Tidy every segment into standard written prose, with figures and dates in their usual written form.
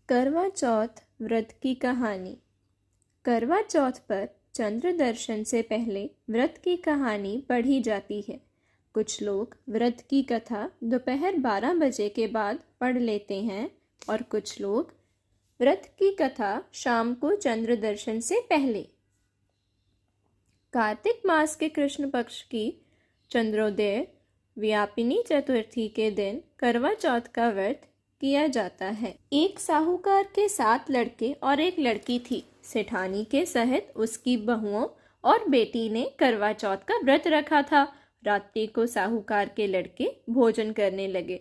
करवा चौथ व्रत की कहानी। करवा चौथ पर चंद्र दर्शन से पहले व्रत की कहानी पढ़ी जाती है। कुछ लोग व्रत की कथा दोपहर 12 बजे के बाद पढ़ लेते हैं और कुछ लोग व्रत की कथा शाम को चंद्र दर्शन से पहले। कार्तिक मास के कृष्ण पक्ष की चंद्रोदय व्यापिनी चतुर्थी के दिन करवा चौथ का व्रत किया जाता है। एक साहूकार के 7 लड़के और एक लड़की थी। सेठानी के सहित उसकी बहुओं और बेटी ने करवा चौथ का व्रत रखा था। रात्रि को साहूकार के लड़के भोजन करने लगे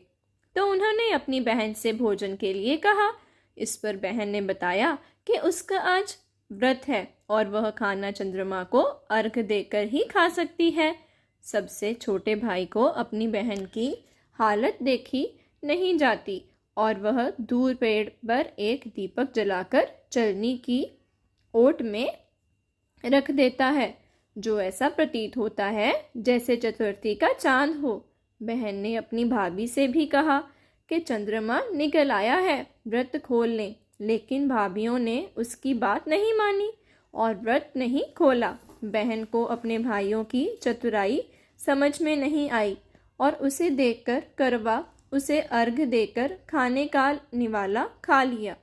तो उन्होंने अपनी बहन से भोजन के लिए कहा। इस पर बहन ने बताया कि उसका आज व्रत है और वह खाना चंद्रमा को अर्घ देकर ही खा सकती है। सबसे छोटे भाई को अपनी बहन की हालत देखी नहीं जाती और वह दूर पेड़ पर एक दीपक जलाकर चलनी की ओट में रख देता है, जो ऐसा प्रतीत होता है जैसे चतुर्थी का चांद हो। बहन ने अपनी भाभी से भी कहा कि चंद्रमा निकल आया है, व्रत खोल लें, लेकिन भाभीियों ने उसकी बात नहीं मानी और व्रत नहीं खोला। बहन को अपने भाइयों की चतुराई समझ में नहीं आई और उसे देखकर करवा उसे अर्घ देकर खाने का निवाला खा लिया।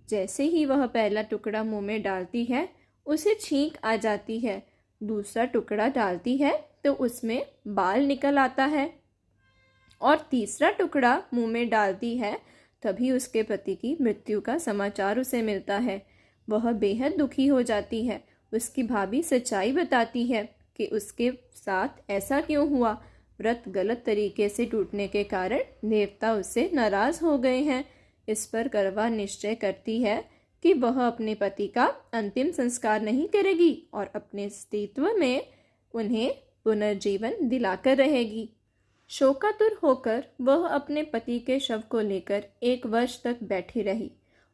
जैसे ही वह पहला टुकड़ा मुंह में डालती है उसे छींक आ जाती है। दूसरा टुकड़ा डालती है तो उसमें बाल निकल आता है और तीसरा टुकड़ा मुंह में डालती है तभी उसके पति की मृत्यु का समाचार उसे मिलता है। वह बेहद दुखी हो जाती है। उसकी भाभी सच्चाई बताती है कि उसके साथ ऐसा क्यों हुआ। व्रत गलत तरीके से टूटने के कारण देवता उससे नाराज हो गए हैं। इस पर करवा निश्चय करती है कि वह अपने पति का अंतिम संस्कार नहीं करेगी और अपने अस्तित्व में उन्हें पुनर्जीवन दिलाकर रहेगी। शोकातुर होकर वह अपने पति के शव को लेकर 1 वर्ष तक बैठी रही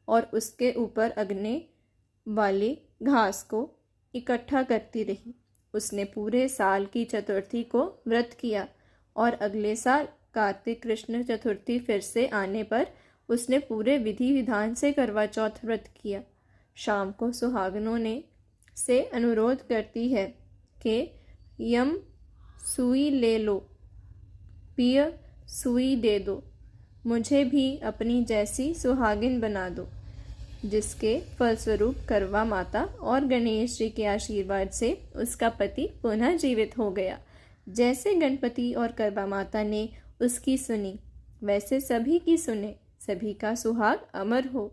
और उसके ऊपर अगने वाली घास को इकट्ठा करती रही। उसने पूरे साल की चतुर्थी को व्रत किया और अगले साल कार्तिक कृष्ण चतुर्थी फिर से आने पर उसने पूरे विधि विधान से करवा चौथ व्रत किया। शाम को सुहागनों ने से अनुरोध करती है कि यम सुई ले लो, पिय सुई दे दो, मुझे भी अपनी जैसी सुहागिन बना दो, जिसके फलस्वरूप करवा माता और गणेश जी के आशीर्वाद से उसका पति पुनः जीवित हो गया। जैसे गणपति और करवा माता ने उसकी सुनी वैसे सभी की सुने, सभी का सुहाग अमर हो।